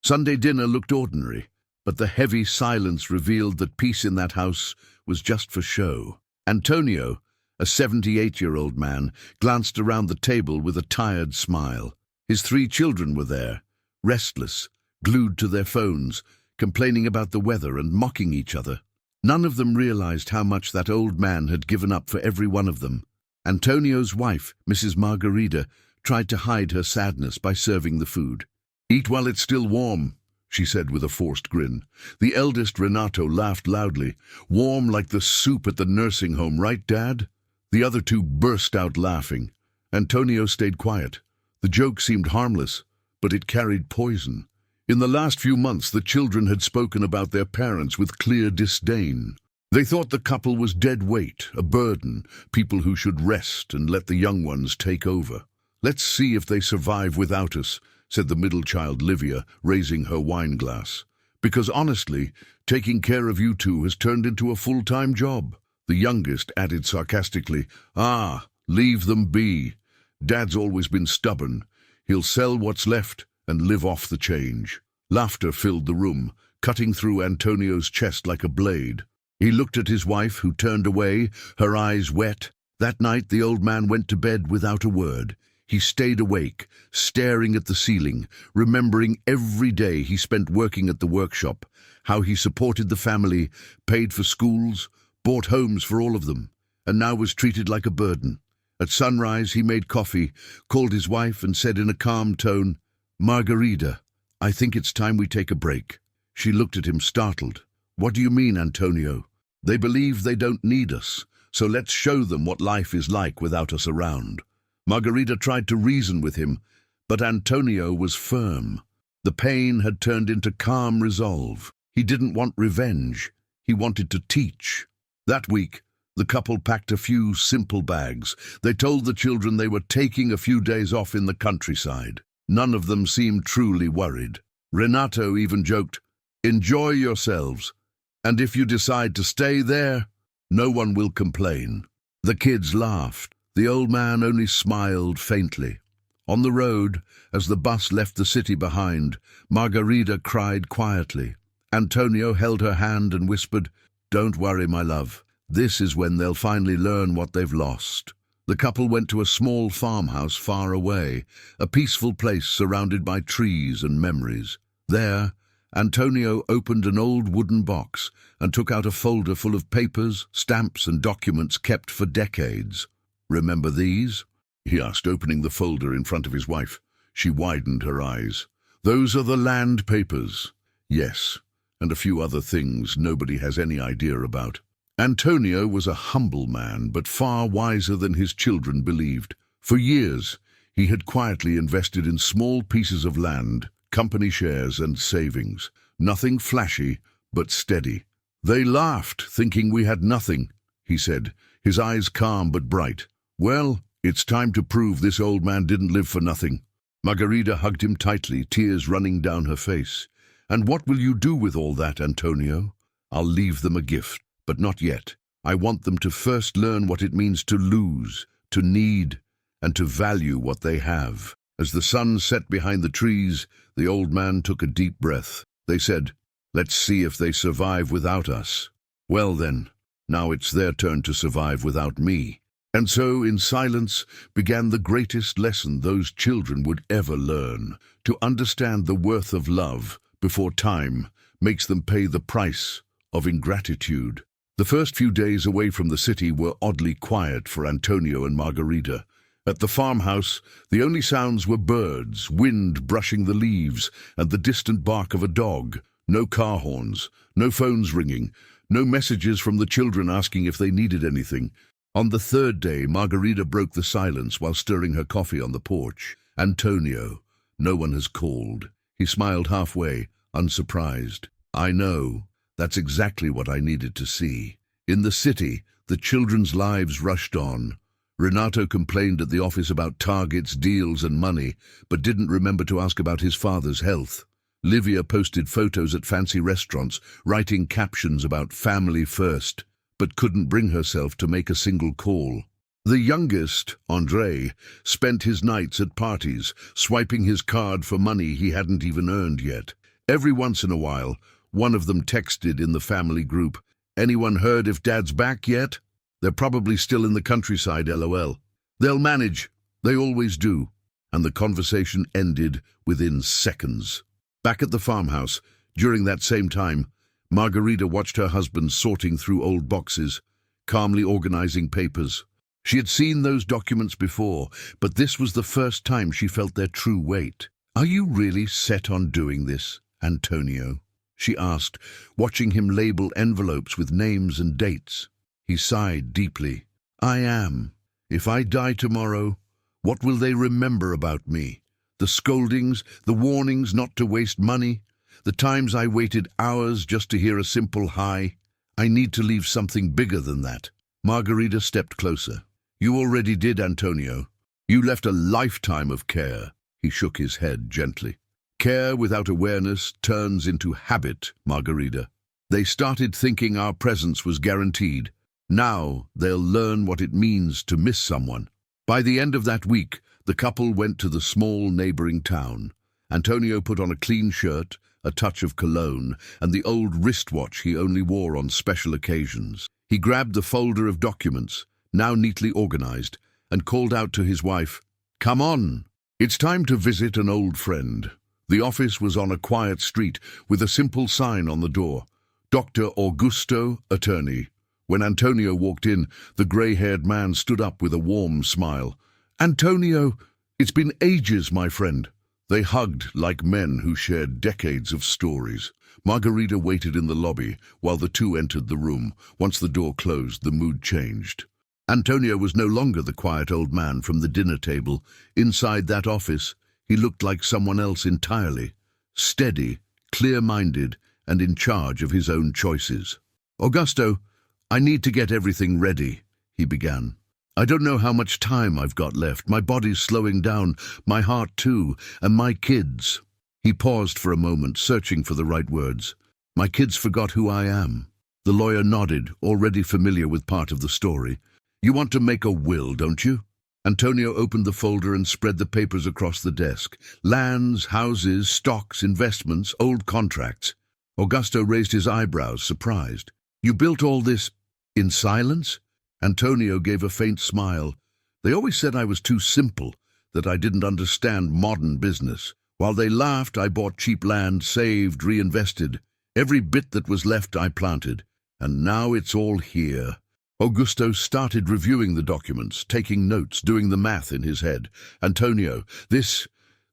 Sunday dinner looked ordinary, but the heavy silence revealed that peace in that house was just for show. Antonio, a 78-year-old man, glanced around the table with a tired smile. His 3 children were there, restless, glued to their phones, complaining about the weather and mocking each other. None of them realized how much that old man had given up for every one of them. Antonio's wife, Mrs. Margarita, tried to hide her sadness by serving the food. "Eat while it's still warm," she said with a forced grin. The eldest, Renato, laughed loudly. "Warm like the soup at the nursing home, right, Dad?" The other 2 burst out laughing. Antonio stayed quiet. The joke seemed harmless, but it carried poison. In the last few months, the children had spoken about their parents with clear disdain. They thought the couple was dead weight, a burden, people who should rest and let the young ones take over. "Let's see if they survive without us," said the middle child, Livia, raising her wine glass. "Because honestly, taking care of you 2 has turned into a full-time job." The youngest added sarcastically, "Leave them be. Dad's always been stubborn. He'll sell what's left and live off the change." Laughter filled the room, cutting through Antonio's chest like a blade. He looked at his wife, who turned away, her eyes wet. That night the old man went to bed without a word. He stayed awake, staring at the ceiling, remembering every day he spent working at the workshop, how he supported the family, paid for schools, bought homes for all of them, and now was treated like a burden. At sunrise he made coffee, called his wife and said in a calm tone, "Margarita, I think it's time we take a break." She looked at him startled. "What do you mean, Antonio?" "They believe they don't need us, so let's show them what life is like without us around." Margarita tried to reason with him, but Antonio was firm. The pain had turned into calm resolve. He didn't want revenge. He wanted to teach. That week, the couple packed a few simple bags. They told the children they were taking a few days off in the countryside. None of them seemed truly worried. Renato even joked, "Enjoy yourselves, and if you decide to stay there, no one will complain." The kids laughed. The old man only smiled faintly. On the road, as the bus left the city behind, Margarita cried quietly. Antonio held her hand and whispered, "Don't worry, my love. This is when they'll finally learn what they've lost." The couple went to a small farmhouse far away, a peaceful place surrounded by trees and memories. There, Antonio opened an old wooden box and took out a folder full of papers, stamps, and documents kept for decades. "Remember these?" he asked, opening the folder in front of his wife. She widened her eyes. "Those are the land papers." "Yes, and a few other things nobody has any idea about." Antonio was a humble man, but far wiser than his children believed. For years, he had quietly invested in small pieces of land, company shares and savings. Nothing flashy, but steady. "They laughed, thinking we had nothing," he said, his eyes calm but bright. "Well, it's time to prove this old man didn't live for nothing." Margarita hugged him tightly, tears running down her face. "And what will you do with all that, Antonio?" "I'll leave them a gift, but not yet. I want them to first learn what it means to lose, to need, and to value what they have." As the sun set behind the trees, the old man took a deep breath. They said, "Let's see if they survive without us." "Well then, now it's their turn to survive without me." And so, in silence, began the greatest lesson those children would ever learn: to understand the worth of love before time makes them pay the price of ingratitude. The first few days away from the city were oddly quiet for Antonio and Margarita. At the farmhouse, the only sounds were birds, wind brushing the leaves, and the distant bark of a dog. No car horns, no phones ringing, no messages from the children asking if they needed anything. On the third day, Margarita broke the silence while stirring her coffee on the porch. "Antonio, no one has called." He smiled halfway, unsurprised. "I know. That's exactly what I needed to see." In the city, the children's lives rushed on. Renato complained at the office about targets, deals, and money, but didn't remember to ask about his father's health. Livia posted photos at fancy restaurants, writing captions about family first, but couldn't bring herself to make a single call. The youngest, André, spent his nights at parties, swiping his card for money he hadn't even earned yet. Every once in a while, one of them texted in the family group, "Anyone heard if Dad's back yet? They're probably still in the countryside, LOL. They'll manage. They always do." And the conversation ended within seconds. Back at the farmhouse, during that same time, Margarita watched her husband sorting through old boxes, calmly organizing papers. She had seen those documents before, but this was the first time she felt their true weight. "Are you really set on doing this, Antonio?" she asked, watching him label envelopes with names and dates. He sighed deeply. "I am. If I die tomorrow, what will they remember about me? The scoldings, the warnings not to waste money, the times I waited hours just to hear a simple hi? I need to leave something bigger than that." Margarita stepped closer. "You already did, Antonio. You left a lifetime of care." He shook his head gently. "Care without awareness turns into habit, Margarita. They started thinking our presence was guaranteed. Now they'll learn what it means to miss someone." By the end of that week, the couple went to the small neighboring town. Antonio put on a clean shirt, a touch of cologne, and the old wristwatch he only wore on special occasions. He grabbed the folder of documents, now neatly organized, and called out to his wife, "Come on! It's time to visit an old friend." The office was on a quiet street with a simple sign on the door, "Dr. Augusto, attorney." When Antonio walked in, the grey-haired man stood up with a warm smile. "Antonio, it's been ages, my friend." They hugged like men who shared decades of stories. Margarita waited in the lobby while the two entered the room. Once the door closed, the mood changed. Antonio was no longer the quiet old man from the dinner table. Inside that office, he looked like someone else entirely. Steady, clear-minded, and in charge of his own choices. "Augusto, I need to get everything ready," he began. "I don't know how much time I've got left. My body's slowing down, my heart too, and my kids." He paused for a moment, searching for the right words. "My kids forgot who I am." The lawyer nodded, already familiar with part of the story. "You want to make a will, don't you?" Antonio opened the folder and spread the papers across the desk. Lands, houses, stocks, investments, old contracts. Augusto raised his eyebrows, surprised. "You built all this in silence?" Antonio gave a faint smile. "They always said I was too simple, that I didn't understand modern business. While they laughed, I bought cheap land, saved, reinvested. Every bit that was left I planted. And now it's all here." Augusto started reviewing the documents, taking notes, doing the math in his head. "Antonio, this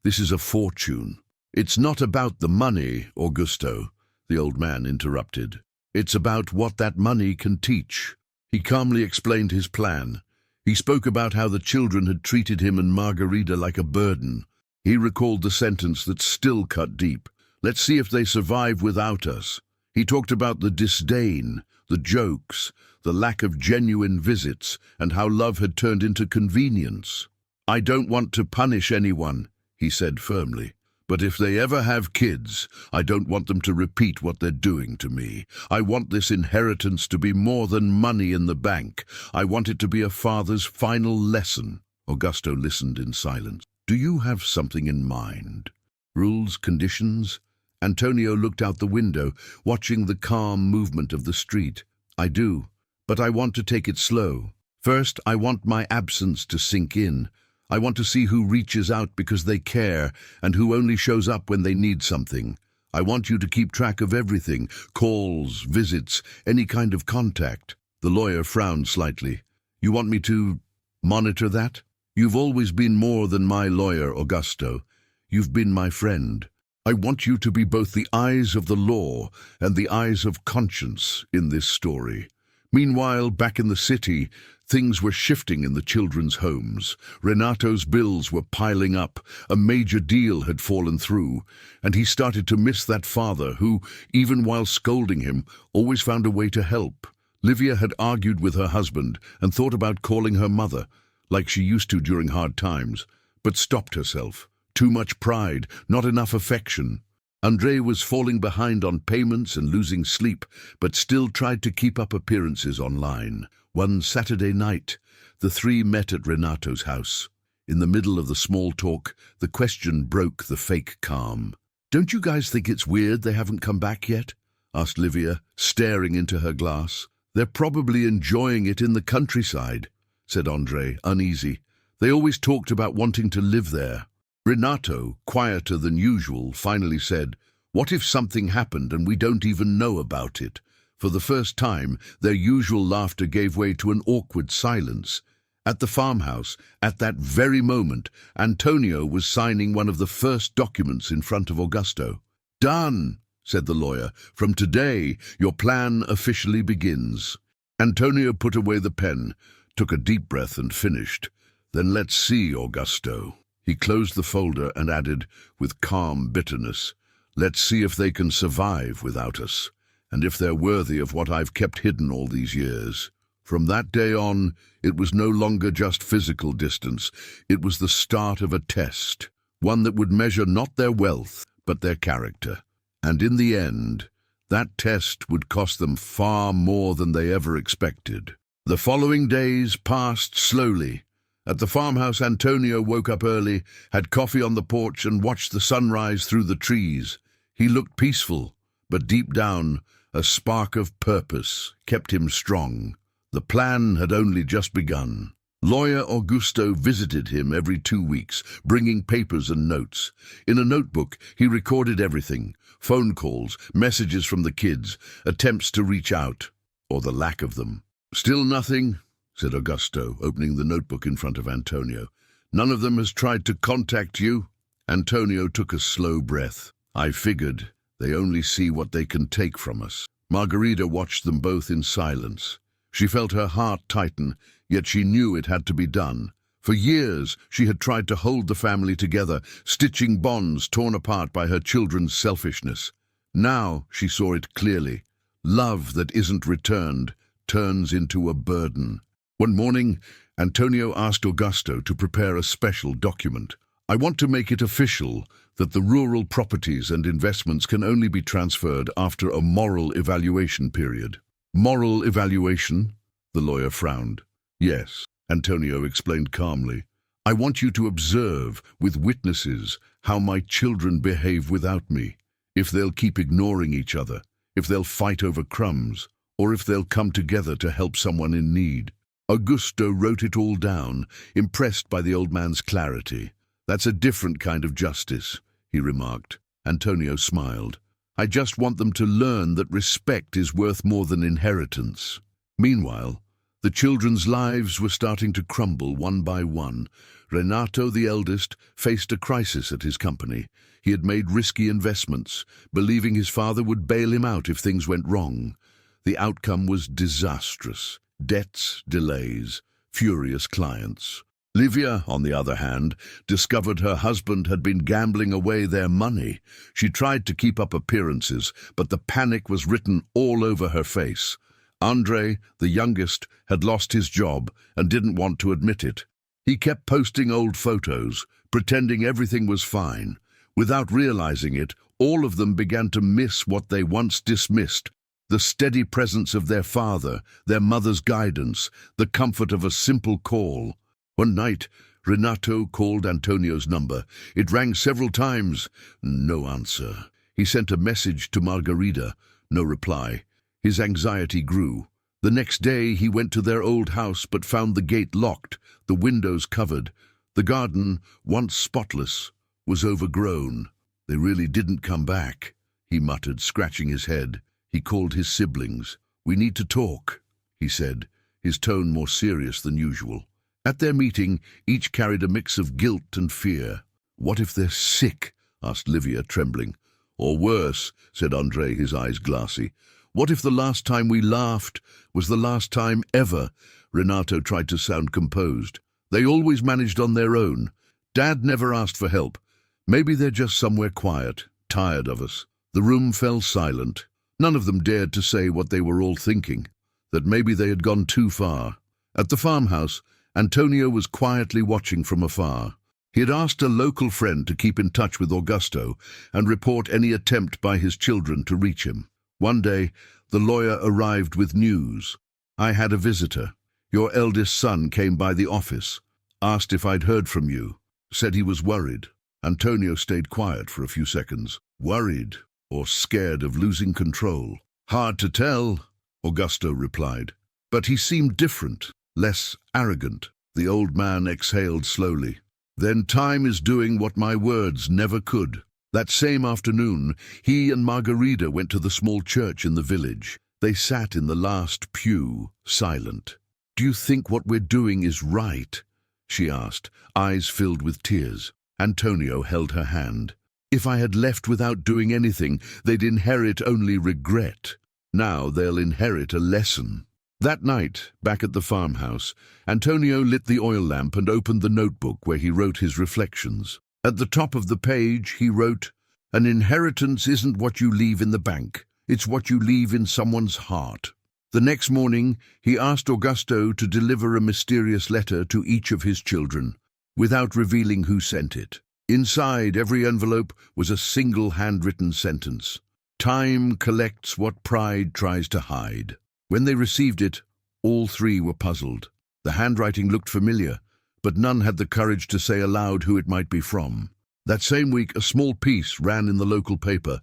is a fortune." "It's not about the money, Augusto," the old man interrupted. "It's about what that money can teach." He calmly explained his plan. He spoke about how the children had treated him and Margarita like a burden. He recalled the sentence that still cut deep. "Let's see if they survive without us." He talked about the disdain, the jokes, the lack of genuine visits, and how love had turned into convenience. "I don't want to punish anyone," he said firmly. "But if they ever have kids, I don't want them to repeat what they're doing to me. I want this inheritance to be more than money in the bank. I want it to be a father's final lesson." Augusto listened in silence. "Do you have something in mind? Rules, conditions?" Antonio looked out the window, watching the calm movement of the street. "I do, but I want to take it slow. First, I want my absence to sink in. I want to see who reaches out because they care and who only shows up when they need something. I want you to keep track of everything, calls, visits, any kind of contact." The lawyer frowned slightly. "You want me to monitor that?" "You've always been more than my lawyer, Augusto. You've been my friend. I want you to be both the eyes of the law and the eyes of conscience in this story." Meanwhile, back in the city, things were shifting in the children's homes. Renato's bills were piling up, a major deal had fallen through, and he started to miss that father who, even while scolding him, always found a way to help. Livia had argued with her husband and thought about calling her mother, like she used to during hard times, but stopped herself. Too much pride, not enough affection. Andre was falling behind on payments and losing sleep, but still tried to keep up appearances online. One Saturday night, the three met at Renato's house. In the middle of the small talk, the question broke the fake calm. "Don't you guys think it's weird they haven't come back yet?" asked Livia, staring into her glass. "They're probably enjoying it in the countryside," said Andre, uneasy. "They always talked about wanting to live there." Renato, quieter than usual, finally said, "What if something happened and we don't even know about it?" For the first time, their usual laughter gave way to an awkward silence. At the farmhouse, at that very moment, Antonio was signing one of the first documents in front of Augusto. "Done," said the lawyer. "From today, your plan officially begins." Antonio put away the pen, took a deep breath and finished. "Then let's see, Augusto." He closed the folder and added, with calm bitterness, "Let's see if they can survive without us, and if they're worthy of what I've kept hidden all these years." From that day on, it was no longer just physical distance. It was the start of a test, one that would measure not their wealth, but their character. And in the end, that test would cost them far more than they ever expected. The following days passed slowly. At the farmhouse, Antonio woke up early, had coffee on the porch, and watched the sunrise through the trees. He looked peaceful, but deep down, a spark of purpose kept him strong. The plan had only just begun. Lawyer Augusto visited him every 2 weeks, bringing papers and notes. In a notebook, he recorded everything: phone calls, messages from the kids, attempts to reach out, or the lack of them. "Still nothing," said Augusto, opening the notebook in front of Antonio. "None of them has tried to contact you?" Antonio took a slow breath. "I figured. They only see what they can take from us." Margarita watched them both in silence. She felt her heart tighten, yet she knew it had to be done. For years, she had tried to hold the family together, stitching bonds torn apart by her children's selfishness. Now she saw it clearly. Love that isn't returned turns into a burden. One morning, Antonio asked Augusto to prepare a special document. "I want to make it official that the rural properties and investments can only be transferred after a moral evaluation period." "Moral evaluation?" The lawyer frowned. "Yes," Antonio explained calmly. "I want you to observe, with witnesses, how my children behave without me. If they'll keep ignoring each other, if they'll fight over crumbs, or if they'll come together to help someone in need." Augusto wrote it all down, impressed by the old man's clarity. "That's a different kind of justice," he remarked. Antonio smiled. "I just want them to learn that respect is worth more than inheritance." Meanwhile, the children's lives were starting to crumble one by one. Renato, the eldest, faced a crisis at his company. He had made risky investments, believing his father would bail him out if things went wrong. The outcome was disastrous. Debts, delays, furious clients. Livia, on the other hand, discovered her husband had been gambling away their money. She tried to keep up appearances, but the panic was written all over her face. Andre, the youngest, had lost his job and didn't want to admit it. He kept posting old photos, pretending everything was fine. Without realizing it, all of them began to miss what they once dismissed: the steady presence of their father, their mother's guidance, the comfort of a simple call. One night, Renato called Antonio's number. It rang several times. No answer. He sent a message to Margarita. No reply. His anxiety grew. The next day, he went to their old house but found the gate locked, the windows covered. The garden, once spotless, was overgrown. "They really didn't come back," he muttered, scratching his head. He called his siblings. "We need to talk," he said, his tone more serious than usual. At their meeting, each carried a mix of guilt and fear. "What if they're sick?" asked Livia, trembling. "Or worse," said Andre, his eyes glassy. "What if the last time we laughed was the last time ever?" Renato tried to sound composed. "They always managed on their own. Dad never asked for help. Maybe they're just somewhere quiet, tired of us." The room fell silent. None of them dared to say what they were all thinking, that maybe they had gone too far. At the farmhouse, Antonio was quietly watching from afar. He had asked a local friend to keep in touch with Augusto and report any attempt by his children to reach him. One day, the lawyer arrived with news. "I had a visitor. Your eldest son came by the office, asked if I'd heard from you, said he was worried." Antonio stayed quiet for a few seconds. Worried or scared of losing control? Hard to tell, Augusto replied. But he seemed different, less arrogant. The old man exhaled slowly. Then time is doing what my words never could. That same afternoon, he and Margarita went to the small church in the village. They sat in the last pew, silent. "Do you think what we're doing is right?" she asked, eyes filled with tears. Antonio held her hand. "If I had left without doing anything, they'd inherit only regret. Now they'll inherit a lesson." That night, back at the farmhouse, Antonio lit the oil lamp and opened the notebook where he wrote his reflections. At the top of the page, he wrote, "An inheritance isn't what you leave in the bank. It's what you leave in someone's heart." The next morning, he asked Augusto to deliver a mysterious letter to each of his children, without revealing who sent it. Inside every envelope was a single handwritten sentence. "Time collects what pride tries to hide." When they received it, all three were puzzled. The handwriting looked familiar, but none had the courage to say aloud who it might be from. That same week, a small piece ran in the local paper.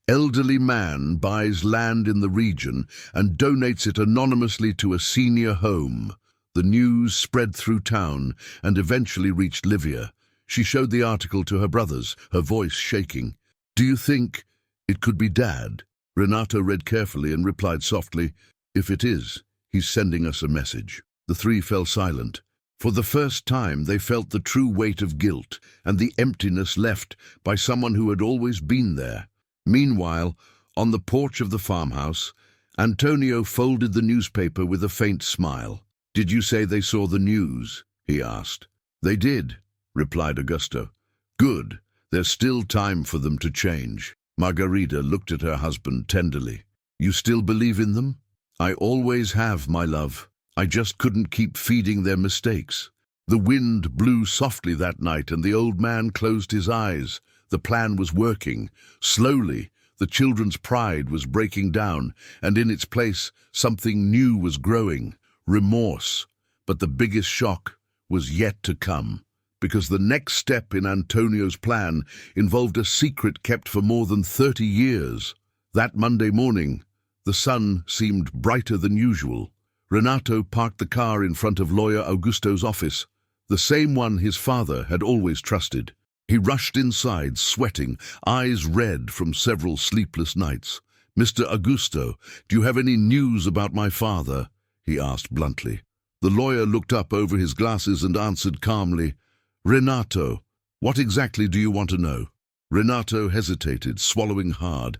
"Elderly man buys land in the region and donates it anonymously to a senior home." The news spread through town and eventually reached Livia. She showed the article to her brothers, her voice shaking. "Do you think it could be Dad?" Renato read carefully and replied softly, "If it is, he's sending us a message." The three fell silent. For the first time, they felt the true weight of guilt and the emptiness left by someone who had always been there. Meanwhile, on the porch of the farmhouse, Antonio folded the newspaper with a faint smile. "Did you say they saw the news?" he asked. "They did," replied Augusto. "Good. There's still time for them to change." Margarita looked at her husband tenderly. "You still believe in them?" "I always have, my love. I just couldn't keep feeding their mistakes." The wind blew softly that night and the old man closed his eyes. The plan was working. Slowly, the children's pride was breaking down, and in its place, something new was growing, remorse. But the biggest shock was yet to come, because the next step in Antonio's plan involved a secret kept for more than 30 years. That Monday morning, the sun seemed brighter than usual. Renato parked the car in front of lawyer Augusto's office, the same one his father had always trusted. He rushed inside, sweating, eyes red from several sleepless nights. "Mr. Augusto, do you have any news about my father?" he asked bluntly. The lawyer looked up over his glasses and answered calmly, "Renato, what exactly do you want to know?" Renato hesitated, swallowing hard.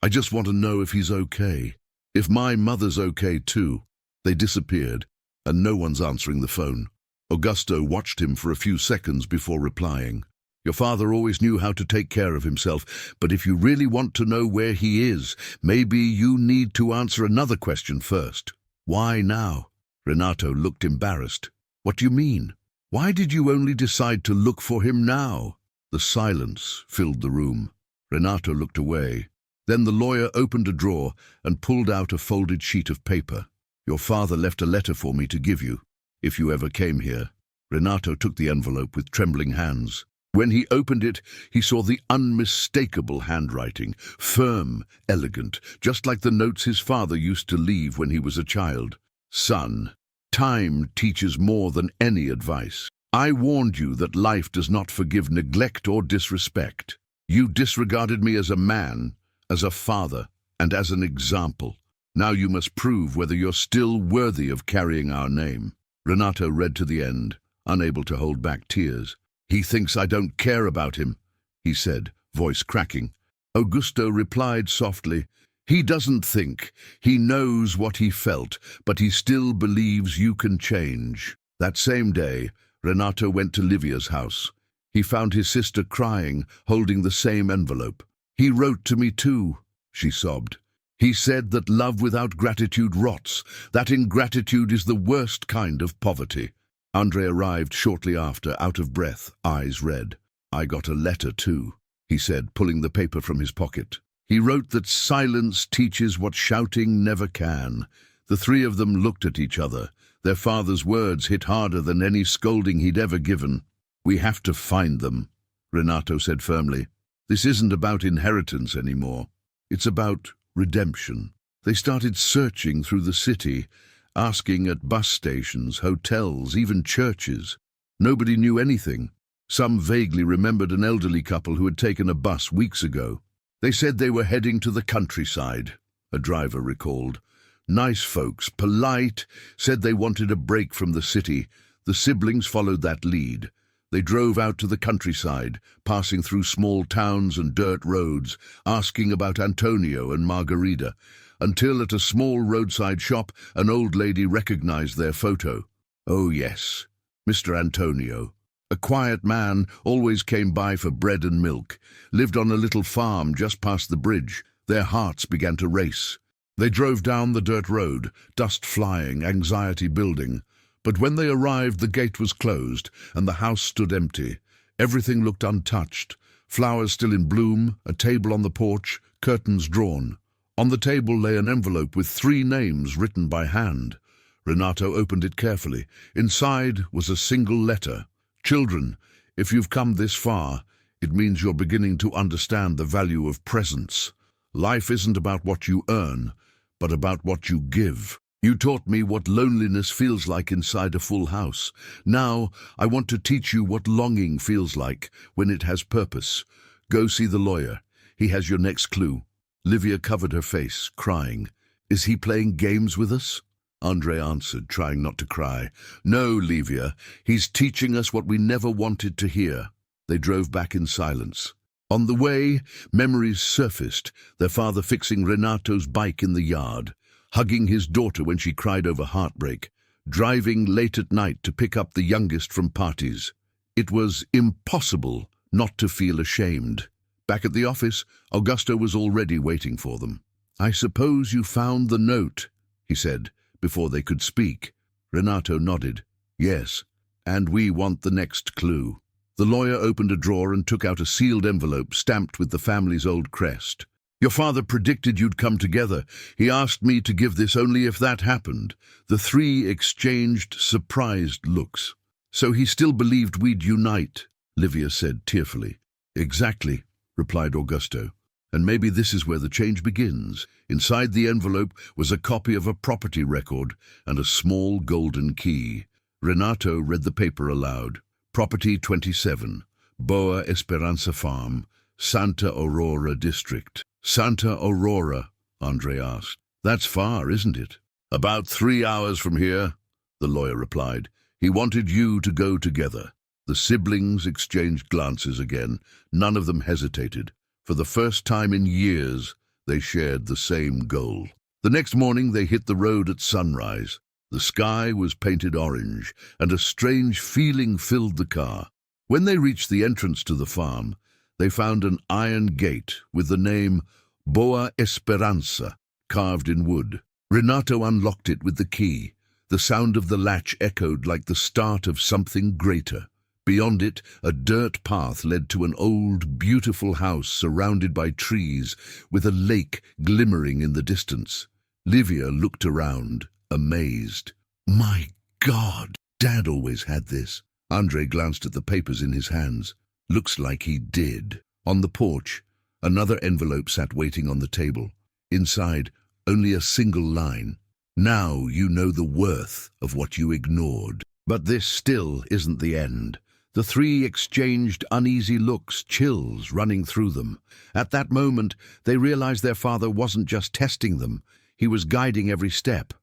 "I just want to know if he's okay. If my mother's okay too." They disappeared, and no one's answering the phone. Augusto watched him for a few seconds before replying. "Your father always knew how to take care of himself, but if you really want to know where he is, maybe you need to answer another question first." "Why now?" Renato looked embarrassed. "What do you mean? Why did you only decide to look for him now?" The silence filled the room. Renato looked away. Then the lawyer opened a drawer and pulled out a folded sheet of paper. "Your father left a letter for me to give you, if you ever came here." Renato took the envelope with trembling hands. When he opened it, he saw the unmistakable handwriting, firm, elegant, just like the notes his father used to leave when he was a child. "Son, time teaches more than any advice. I warned you that life does not forgive neglect or disrespect. You disregarded me as a man, as a father, and as an example. Now you must prove whether you're still worthy of carrying our name." Renato read to the end, unable to hold back tears. "He thinks I don't care about him," he said, voice cracking. Augusto replied softly, "He doesn't think. He knows what he felt, but he still believes you can change." That same day, Renato went to Livia's house. He found his sister crying, holding the same envelope. "He wrote to me too," she sobbed. "He said that love without gratitude rots, that ingratitude is the worst kind of poverty." Andre arrived shortly after, out of breath, eyes red. "I got a letter too," he said, pulling the paper from his pocket. He wrote that silence teaches what shouting never can. The three of them looked at each other. Their father's words hit harder than any scolding he'd ever given. "We have to find them," Renato said firmly. This isn't about inheritance anymore. It's about redemption. They started searching through the city, asking at bus stations, hotels, even churches. Nobody knew anything. Some vaguely remembered an elderly couple who had taken a bus weeks ago. They said they were heading to the countryside, a driver recalled. Nice folks, polite, said they wanted a break from the city. The siblings followed that lead. They drove out to the countryside, passing through small towns and dirt roads, asking about Antonio and Margarita, until at a small roadside shop an old lady recognized their photo. Oh yes, Mr. Antonio. A quiet man, always came by for bread and milk, lived on a little farm just past the bridge. Their hearts began to race. They drove down the dirt road, dust flying, anxiety building. But when they arrived, the gate was closed, and the house stood empty. Everything looked untouched. Flowers still in bloom, a table on the porch, curtains drawn. On the table lay an envelope with 3 names written by hand. Renato opened it carefully. Inside was a single letter. Children, if you've come this far, it means you're beginning to understand the value of presence. Life isn't about what you earn, but about what you give. You taught me what loneliness feels like inside a full house. Now, I want to teach you what longing feels like when it has purpose. Go see the lawyer. He has your next clue. Livia covered her face, crying. Is he playing games with us? Andre answered, trying not to cry. No, Livia, he's teaching us what we never wanted to hear. They drove back in silence. On the way, memories surfaced, their father fixing Renato's bike in the yard, hugging his daughter when she cried over heartbreak, driving late at night to pick up the youngest from parties. It was impossible not to feel ashamed. Back at the office, Augusto was already waiting for them. I suppose you found the note, he said, before they could speak. Renato nodded. Yes, and we want the next clue. The lawyer opened a drawer and took out a sealed envelope stamped with the family's old crest. Your father predicted you'd come together. He asked me to give this only if that happened. The 3 exchanged surprised looks. So he still believed we'd unite, Livia said tearfully. Exactly, replied Augusto. And maybe this is where the change begins. Inside the envelope was a copy of a property record and a small golden key. Renato read the paper aloud. Property 27, Boa Esperanza Farm, Santa Aurora District. Santa Aurora, Andre asked. That's far, isn't it? About 3 hours from here, the lawyer replied. He wanted you to go together. The siblings exchanged glances again. None of them hesitated. For the first time in years, they shared the same goal. The next morning, they hit the road at sunrise. The sky was painted orange, and a strange feeling filled the car. When they reached the entrance to the farm, they found an iron gate with the name Boa Esperanza carved in wood. Renato unlocked it with the key. The sound of the latch echoed like the start of something greater. Beyond it, a dirt path led to an old, beautiful house surrounded by trees, with a lake glimmering in the distance. Livia looked around, amazed. My God! Dad always had this. Andre glanced at the papers in his hands. Looks like he did. On the porch, another envelope sat waiting on the table. Inside, only a single line. Now you know the worth of what you ignored. But this still isn't the end. The 3 exchanged uneasy looks, chills running through them. At that moment, they realized their father wasn't just testing them. He was guiding every step,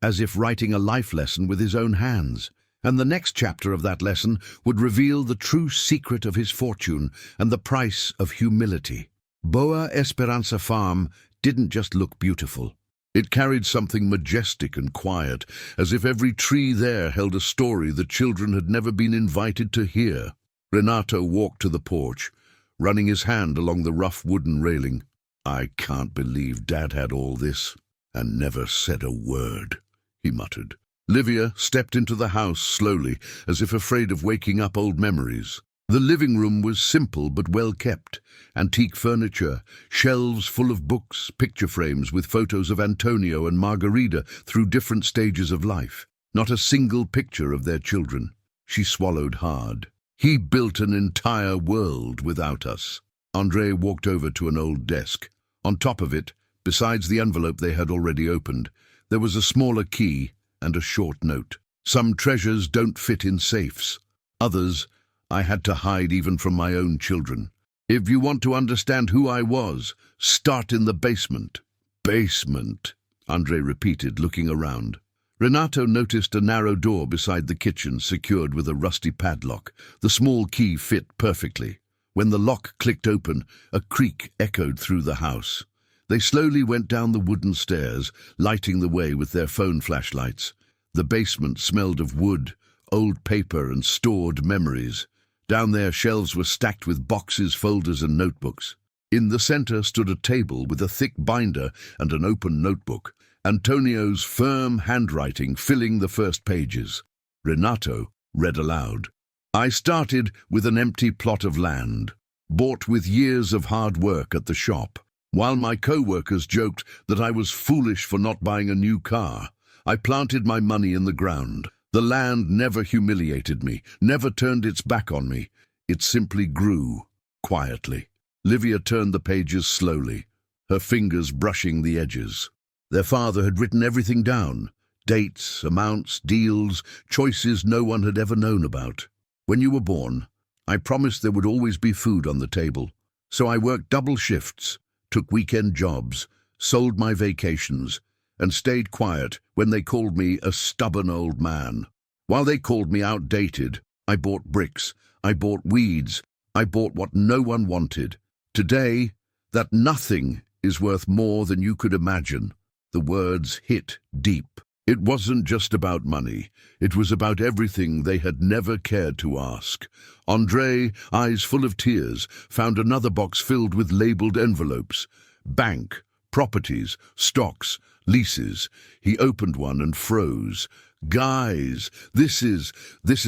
as if writing a life lesson with his own hands. And the next chapter of that lesson would reveal the true secret of his fortune and the price of humility. Boa Esperanza Farm didn't just look beautiful. It carried something majestic and quiet, as if every tree there held a story the children had never been invited to hear. Renato walked to the porch, running his hand along the rough wooden railing. I can't believe Dad had all this and never said a word, he muttered. Livia stepped into the house slowly, as if afraid of waking up old memories. The living room was simple but well kept. Antique furniture, shelves full of books, picture frames with photos of Antonio and Margarita through different stages of life. Not a single picture of their children. She swallowed hard. He built an entire world without us. Andrei walked over to an old desk. On top of it, besides the envelope they had already opened, there was a smaller key and a short note. Some treasures don't fit in safes. Others I had to hide even from my own children. If you want to understand who I was, start in the basement. Basement, Andrei repeated, looking around. Renato noticed a narrow door beside the kitchen, secured with a rusty padlock. The small key fit perfectly. When the lock clicked open, a creak echoed through the house. They slowly went down the wooden stairs, lighting the way with their phone flashlights. The basement smelled of wood, old paper, and stored memories. Down there, shelves were stacked with boxes, folders, and notebooks. In the center stood a table with a thick binder and an open notebook, Antonio's firm handwriting filling the first pages. Renato read aloud. I started with an empty plot of land, bought with years of hard work at the shop. While my co-workers joked that I was foolish for not buying a new car, I planted my money in the ground. The land never humiliated me, never turned its back on me. It simply grew, quietly. Livia turned the pages slowly, her fingers brushing the edges. Their father had written everything down, dates, amounts, deals, choices no one had ever known about. When you were born, I promised there would always be food on the table. So I worked double shifts, took weekend jobs, sold my vacations, and stayed quiet when they called me a stubborn old man. While they called me outdated, I bought bricks, I bought weeds, I bought what no one wanted. Today, that nothing is worth more than you could imagine. The words hit deep. It wasn't just about money. It was about everything they had never cared to ask. Andrei, eyes full of tears, found another box filled with labeled envelopes. Bank, properties, stocks, leases. He opened one and froze. Guys, this is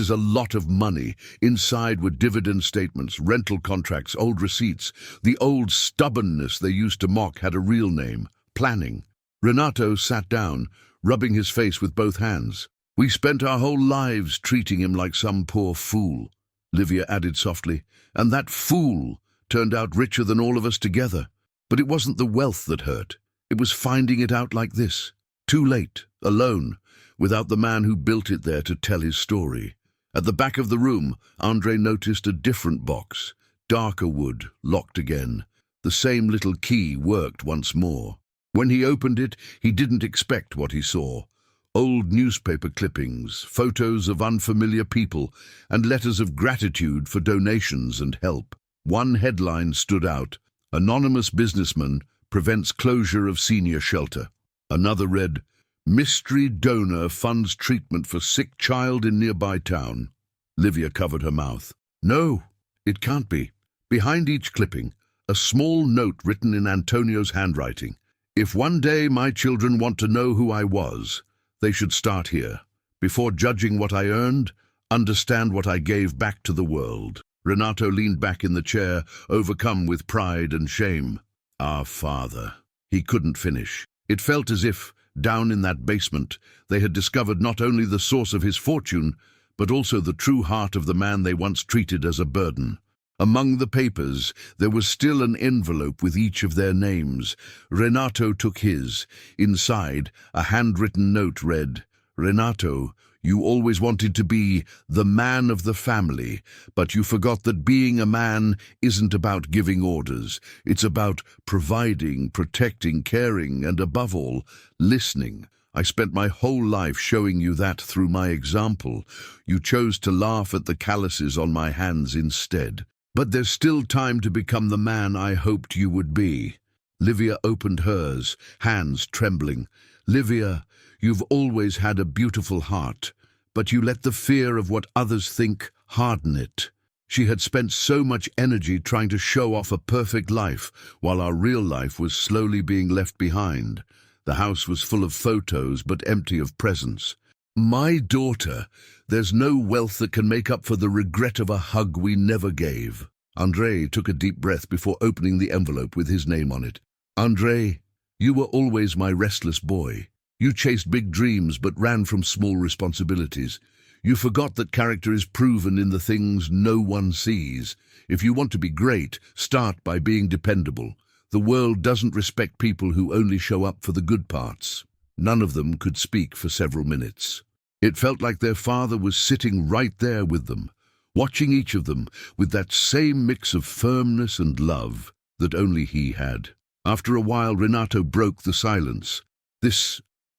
a lot of money. Inside were dividend statements, rental contracts, old receipts. The old stubbornness they used to mock had a real name: planning. Renato sat down, rubbing his face with both hands. We spent our whole lives treating him like some poor fool, Livia added softly, and that fool turned out richer than all of us together. But it wasn't the wealth that hurt. It was finding it out like this. Too late, alone, without the man who built it there to tell his story. At the back of the room, Andrei noticed a different box, darker wood, locked again. The same little key worked once more. When he opened it, he didn't expect what he saw. Old newspaper clippings, photos of unfamiliar people, and letters of gratitude for donations and help. One headline stood out: Anonymous businessman prevents closure of senior shelter. Another read, Mystery donor funds treatment for sick child in nearby town. Livia covered her mouth. No, it can't be. Behind each clipping, a small note written in Antonio's handwriting. If one day my children want to know who I was, they should start here. Before judging what I earned, understand what I gave back to the world. Renato leaned back in the chair, overcome with pride and shame. Our father. He couldn't finish. It felt as if, down in that basement, they had discovered not only the source of his fortune, but also the true heart of the man they once treated as a burden. Among the papers, there was still an envelope with each of their names. Renato took his. Inside, a handwritten note read, Renato, you always wanted to be the man of the family, but you forgot that being a man isn't about giving orders. It's about providing, protecting, caring, and above all, listening. I spent my whole life showing you that through my example. You chose to laugh at the calluses on my hands instead. But there's still time to become the man I hoped you would be. Livia opened hers, hands trembling. Livia, you've always had a beautiful heart, but you let the fear of what others think harden it. She had spent so much energy trying to show off a perfect life, while our real life was slowly being left behind. The house was full of photos, but empty of presents. My daughter, there's no wealth that can make up for the regret of a hug we never gave. Andrei took a deep breath before opening the envelope with his name on it. Andrei, you were always my restless boy. You chased big dreams but ran from small responsibilities. You forgot that character is proven in the things no one sees. If you want to be great, start by being dependable. The world doesn't respect people who only show up for the good parts. None of them could speak for several minutes. It felt like their father was sitting right there with them, watching each of them with that same mix of firmness and love that only he had. After a while, Renato broke the silence.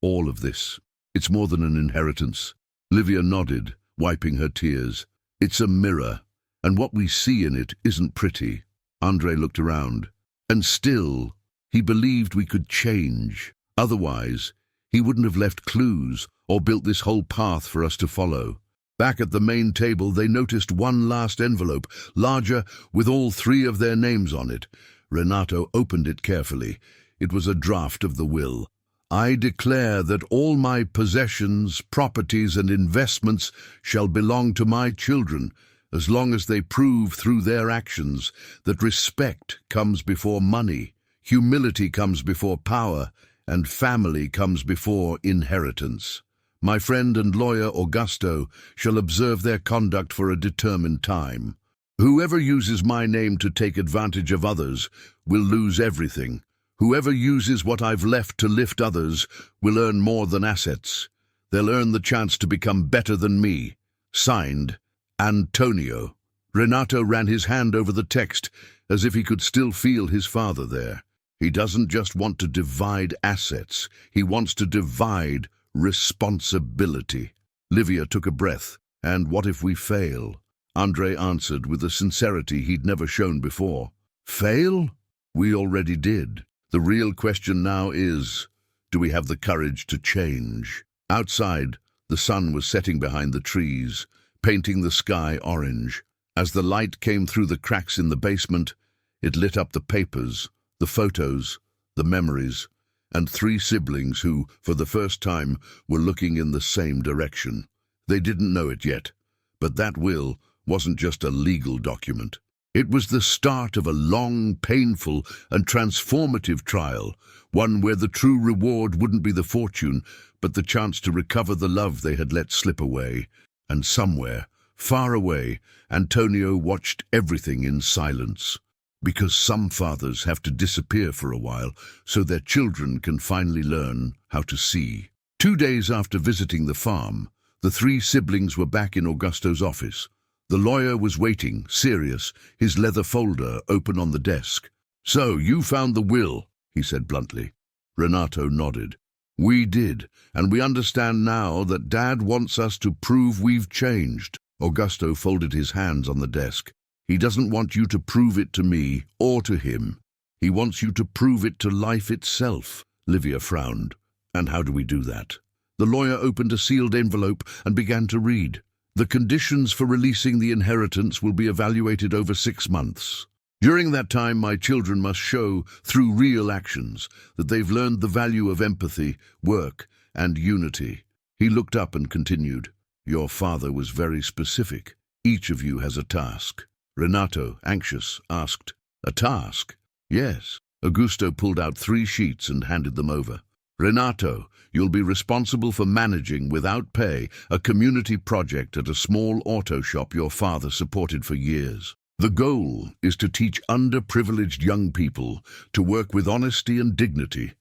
All of this, it's more than an inheritance. Livia nodded, wiping her tears. It's a mirror, and what we see in it isn't pretty. Andre looked around, and still, he believed we could change. Otherwise, he wouldn't have left clues or built this whole path for us to follow. Back at the main table, they noticed one last envelope, larger, with all three of their names on it. Renato opened it carefully. It was a draft of the will. I declare that all my possessions, properties, and investments shall belong to my children, as long as they prove through their actions that respect comes before money, humility comes before power, and family comes before inheritance. My friend and lawyer Augusto shall observe their conduct for a determined time. Whoever uses my name to take advantage of others will lose everything. Whoever uses what I've left to lift others will earn more than assets. They'll earn the chance to become better than me. Signed, Antonio. Renato ran his hand over the text as if he could still feel his father there. He doesn't just want to divide assets. He wants to divide responsibility. Livia took a breath. And what if we fail? Andre answered with a sincerity he'd never shown before. Fail? We already did. The real question now is, do we have the courage to change? Outside, the sun was setting behind the trees, painting the sky orange. As the light came through the cracks in the basement, it lit up the papers, the photos, the memories, and three siblings who, for the first time, were looking in the same direction. They didn't know it yet, but that will wasn't just a legal document. It was the start of a long, painful, and transformative trial, one where the true reward wouldn't be the fortune, but the chance to recover the love they had let slip away. And somewhere, far away, Antonio watched everything in silence. Because some fathers have to disappear for a while so their children can finally learn how to see. 2 days after visiting the farm, the three siblings were back in Augusto's office. The lawyer was waiting, serious, his leather folder open on the desk. So, you found the will, he said bluntly. Renato nodded. We did, and we understand now that Dad wants us to prove we've changed. Augusto folded his hands on the desk. He doesn't want you to prove it to me or to him. He wants you to prove it to life itself. Livia frowned. And how do we do that? The lawyer opened a sealed envelope and began to read. The conditions for releasing the inheritance will be evaluated over 6 months. During that time, my children must show, through real actions, that they've learned the value of empathy, work, and unity. He looked up and continued. Your father was very specific. Each of you has a task. Renato, anxious, asked, A task? Yes. Augusto pulled out 3 sheets and handed them over. Renato, you'll be responsible for managing, without pay, a community project at a small auto shop your father supported for years. The goal is to teach underprivileged young people to work with honesty and dignity.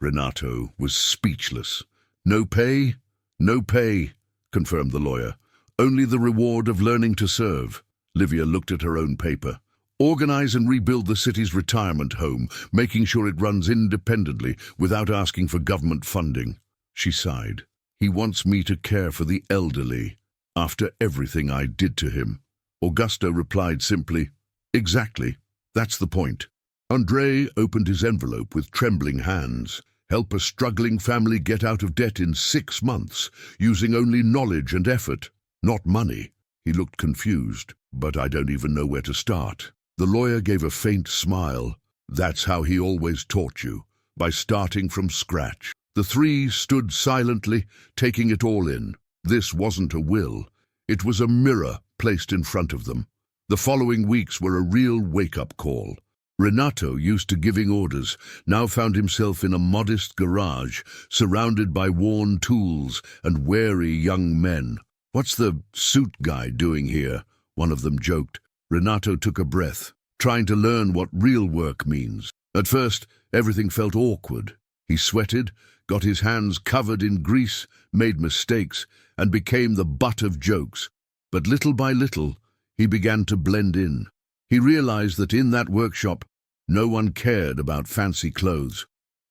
Renato was speechless. No pay? No pay, confirmed the lawyer. Only the reward of learning to serve. Livia looked at her own paper. Organize and rebuild the city's retirement home, making sure it runs independently without asking for government funding. She sighed. He wants me to care for the elderly, after everything I did to him. Augusto replied simply, Exactly. That's the point. Andre opened his envelope with trembling hands. Help a struggling family get out of debt in 6 months, using only knowledge and effort, not money. He looked confused, but I don't even know where to start. The lawyer gave a faint smile. That's how he always taught you, by starting from scratch. The three stood silently, taking it all in. This wasn't a will. It was a mirror placed in front of them. The following weeks were a real wake-up call. Renato, used to giving orders, now found himself in a modest garage, surrounded by worn tools and wary young men. "What's the suit guy doing here?" one of them joked. Renato took a breath, trying to learn what real work means. At first, everything felt awkward. He sweated, got his hands covered in grease, made mistakes, and became the butt of jokes. But little by little, he began to blend in. He realized that in that workshop, no one cared about fancy clothes,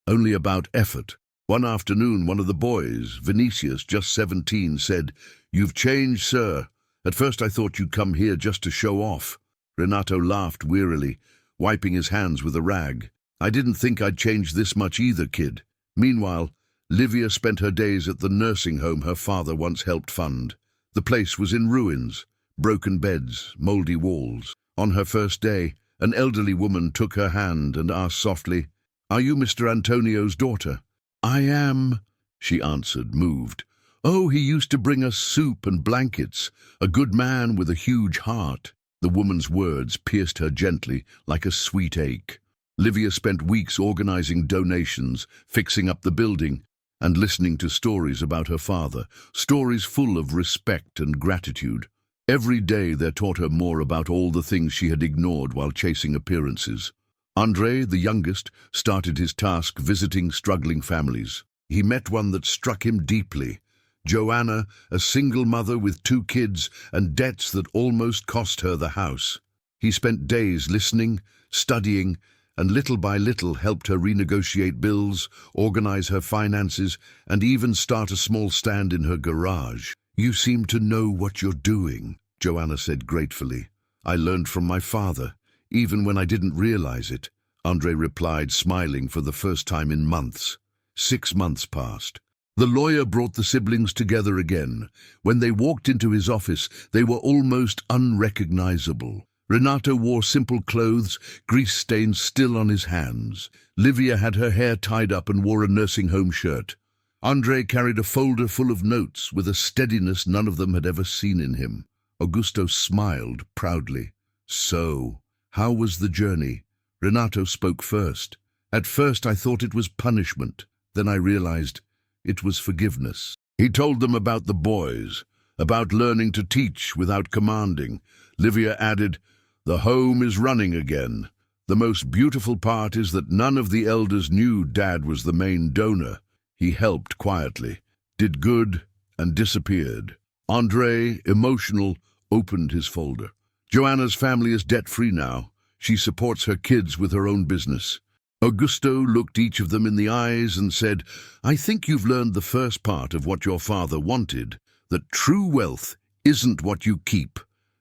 only about effort. One afternoon, one of the boys, Vinicius, just 17, said, "You've changed, sir. At first I thought you'd come here just to show off." Renato laughed wearily, wiping his hands with a rag. "I didn't think I'd change this much either, kid." Meanwhile, Livia spent her days at the nursing home her father once helped fund. The place was in ruins, broken beds, moldy walls. On her first day, an elderly woman took her hand and asked softly, "Are you Mr. Antonio's daughter?" "I am," she answered, moved. "Oh, he used to bring us soup and blankets, a good man with a huge heart." The woman's words pierced her gently, like a sweet ache. Livia spent weeks organizing donations, fixing up the building, and listening to stories about her father, stories full of respect and gratitude. Every day they taught her more about all the things she had ignored while chasing appearances. Andre, the youngest, started his task visiting struggling families. He met one that struck him deeply. Joanna, a single mother with 2 kids and debts that almost cost her the house. He spent days listening, studying, and little by little helped her renegotiate bills, organize her finances, and even start a small stand in her garage. "You seem to know what you're doing," Joanna said gratefully. "I learned from my father, even when I didn't realize it," Andre replied, smiling for the first time in months. 6 months passed. The lawyer brought the siblings together again. When they walked into his office, they were almost unrecognizable. Renato wore simple clothes, grease stains still on his hands. Livia had her hair tied up and wore a nursing home shirt. Andre carried a folder full of notes with a steadiness none of them had ever seen in him. Augusto smiled proudly. "So, how was the journey?" Renato spoke first. "At first I thought it was punishment. Then I realized it was forgiveness." He told them about the boys, about learning to teach without commanding. Livia added, "The home is running again. The most beautiful part is that none of the elders knew Dad was the main donor. He helped quietly, did good, and disappeared." Andre, emotional, opened his folder. "Joanna's family is debt-free now. She supports her kids with her own business." Augusto looked each of them in the eyes and said, "I think you've learned the first part of what your father wanted, that true wealth isn't what you keep,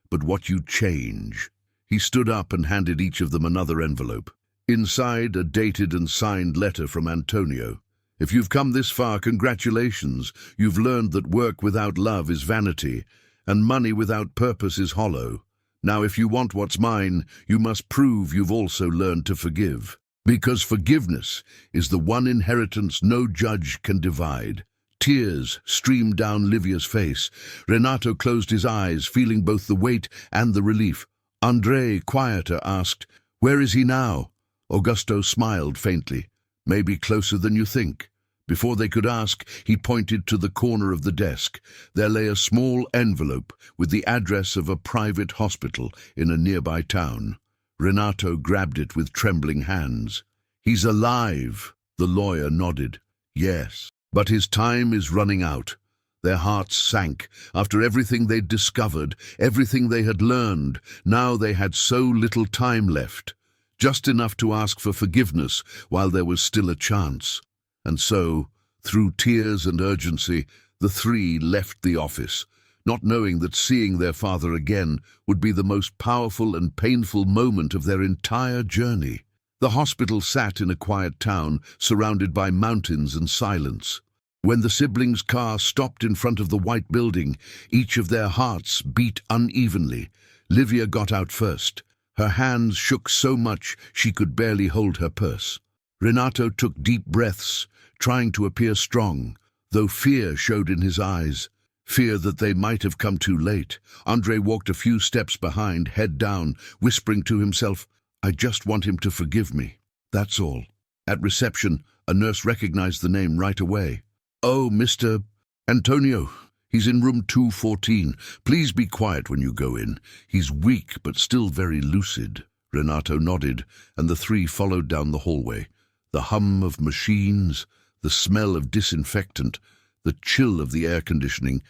but what you change." He stood up and handed each of them another envelope. Inside, a dated and signed letter from Antonio. "If you've come this far, congratulations. You've learned that work without love is vanity, and money without purpose is hollow. Now, if you want what's mine, you must prove you've also learned to forgive. Because forgiveness is the one inheritance no judge can divide." Tears streamed down Livia's face. Renato closed his eyes, feeling both the weight and the relief. Andre, quieter, asked, "Where is he now?" Augusto smiled faintly. "Maybe closer than you think." Before they could ask, he pointed to the corner of the desk. There lay a small envelope with the address of a private hospital in a nearby town. Renato grabbed it with trembling hands. "He's alive," the lawyer nodded. "Yes, but his time is running out." Their hearts sank. After everything they'd discovered, everything they had learned, now they had so little time left. Just enough to ask for forgiveness while there was still a chance. And so, through tears and urgency, the 3 left the office, not knowing that seeing their father again would be the most powerful and painful moment of their entire journey. The hospital sat in a quiet town, surrounded by mountains and silence. When the siblings' car stopped in front of the white building, each of their hearts beat unevenly. Livia got out first. Her hands shook so much she could barely hold her purse. Renato took deep breaths, trying to appear strong, though fear showed in his eyes. Fear that they might have come too late. Andre walked a few steps behind, head down, whispering to himself, "I just want him to forgive me. That's all." At reception, a nurse recognized the name right away. "Oh, Mr. Antonio." He's in room 214. Please be quiet when you go in. He's weak but still very lucid. Renato nodded, and the three followed down the hallway. The hum of machines, the smell of disinfectant, the chill of the air conditioning,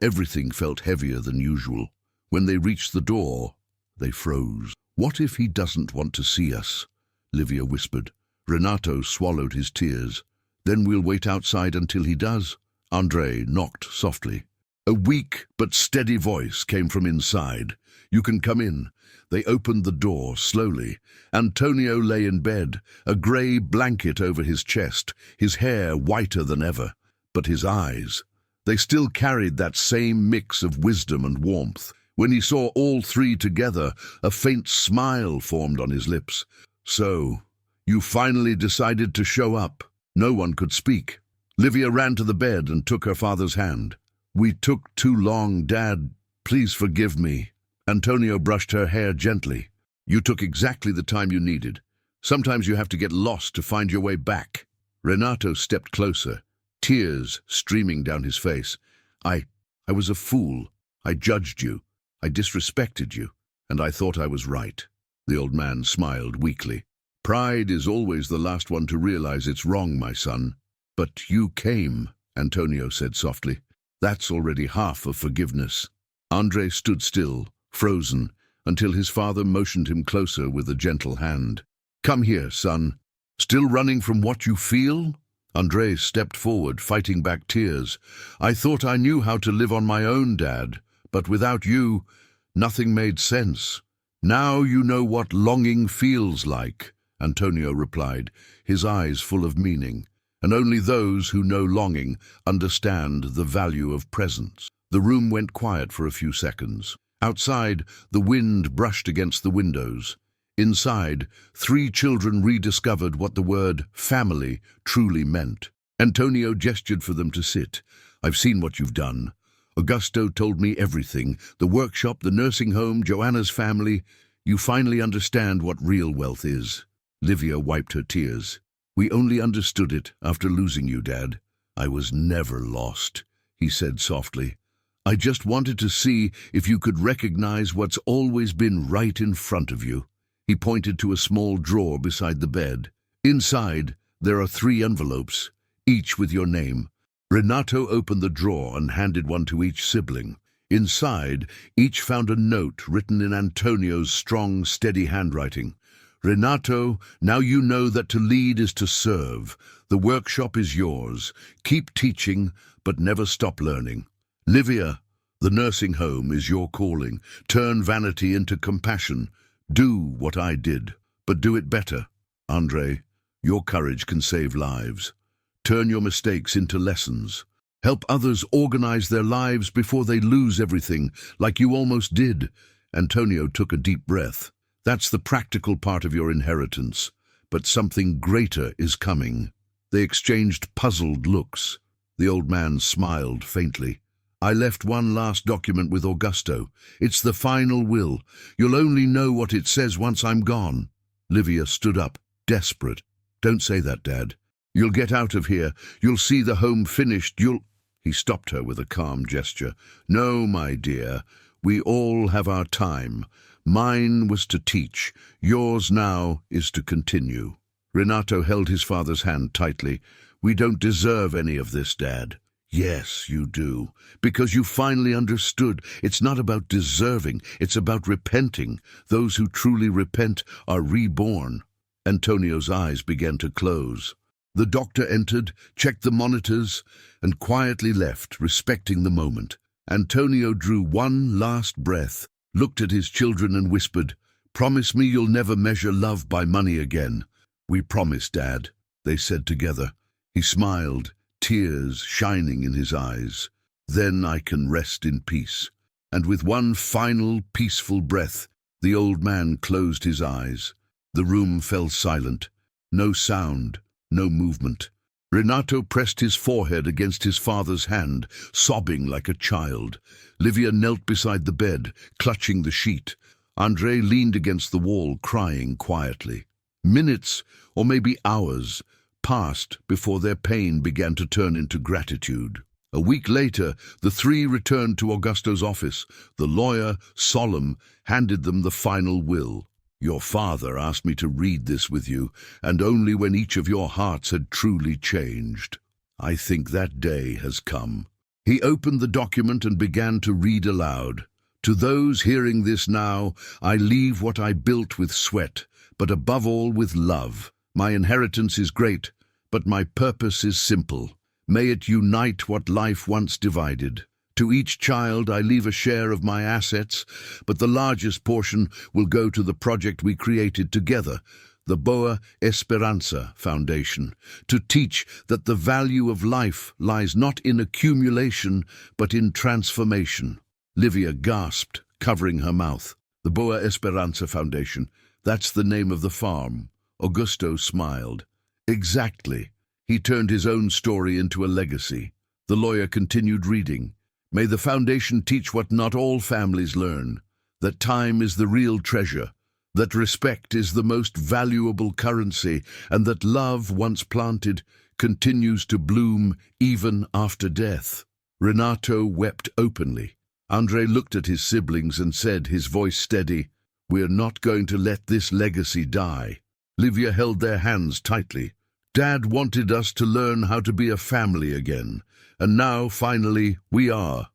everything felt heavier than usual. When they reached the door, they froze. "What if he doesn't want to see us?" Livia whispered. Renato swallowed his tears. "Then we'll wait outside until he does." Andre knocked softly. A weak but steady voice came from inside. "You can come in." They opened the door slowly. Antonio lay in bed, a grey blanket over his chest, his hair whiter than ever. But his eyes, they still carried that same mix of wisdom and warmth. When he saw all three together, a faint smile formed on his lips. "So, you finally decided to show up." No one could speak. Livia ran to the bed and took her father's hand. "We took too long, Dad. Please forgive me." Antonio brushed her hair gently. "You took exactly the time you needed. Sometimes you have to get lost to find your way back." Renato stepped closer, tears streaming down his face. I was a fool. I judged you. I disrespected you. And I thought I was right." The old man smiled weakly. "Pride is always the last one to realize it's wrong, my son." "But you came," Antonio said softly. "That's already half of forgiveness." Andre stood still, frozen, until his father motioned him closer with a gentle hand. "Come here, son. Still running from what you feel?" Andre stepped forward, fighting back tears. "I thought I knew how to live on my own, Dad, but without you, nothing made sense." "Now you know what longing feels like," Antonio replied, his eyes full of meaning. "And only those who know longing understand the value of presence." The room went quiet for a few seconds. Outside, the wind brushed against the windows. Inside, three children rediscovered what the word family truly meant. Antonio gestured for them to sit. "I've seen what you've done. Augusto told me everything. The workshop, the nursing home, Joanna's family. You finally understand what real wealth is." Livia wiped her tears. "We only understood it after losing you, Dad." "I was never lost," he said softly. "I just wanted to see if you could recognize what's always been right in front of you." He pointed to a small drawer beside the bed. "Inside, there are 3 envelopes, each with your name." Renato opened the drawer and handed one to each sibling. Inside, each found a note written in Antonio's strong, steady handwriting. "Renato, now you know that to lead is to serve. The workshop is yours. Keep teaching, but never stop learning. Livia, the nursing home is your calling. Turn vanity into compassion. Do what I did, but do it better. Andre, your courage can save lives. Turn your mistakes into lessons. Help others organize their lives before they lose everything, like you almost did." Antonio took a deep breath. "That's the practical part of your inheritance, but something greater is coming." They exchanged puzzled looks. The old man smiled faintly. "I left one last document with Augusto. It's the final will. You'll only know what it says once I'm gone." Livia stood up, desperate. "Don't say that, Dad. You'll get out of here. You'll see the home finished. He stopped her with a calm gesture. "No, my dear. We all have our time. Mine was to teach. Yours now is to continue." Renato held his father's hand tightly. "We don't deserve any of this, Dad." "Yes, you do, because you finally understood. It's not about deserving, it's about repenting. Those who truly repent are reborn." Antonio's eyes began to close. The doctor entered, checked the monitors, and quietly left, respecting the moment. Antonio drew one last breath, looked at his children and whispered, "Promise me you'll never measure love by money again." "We promise, Dad," they said together. He smiled, tears shining in his eyes. "Then I can rest in peace." And with one final, peaceful breath, the old man closed his eyes. The room fell silent. No sound, no movement. Renato pressed his forehead against his father's hand, sobbing like a child. Livia knelt beside the bed, clutching the sheet. Andre leaned against the wall, crying quietly. Minutes, or maybe hours, passed before their pain began to turn into gratitude. A week later, the three returned to Augusto's office. The lawyer, solemn, handed them the final will. "Your father asked me to read this with you, and only when each of your hearts had truly changed. I think that day has come." He opened the document and began to read aloud. "To those hearing this now, I leave what I built with sweat, but above all with love. My inheritance is great, but my purpose is simple. May it unite what life once divided. To each child I leave a share of my assets, but the largest portion will go to the project we created together, the Boa Esperança Foundation, to teach that the value of life lies not in accumulation, but in transformation." Livia gasped, covering her mouth. "The Boa Esperança Foundation, that's the name of the farm." Augusto smiled. "Exactly." He turned his own story into a legacy. The lawyer continued reading. "May the foundation teach what not all families learn, that time is the real treasure, that respect is the most valuable currency, and that love, once planted, continues to bloom even after death." Renato wept openly. Andre looked at his siblings and said, his voice steady, "We're not going to let this legacy die." Livia held their hands tightly. "Dad wanted us to learn how to be a family again, and now, finally, we are."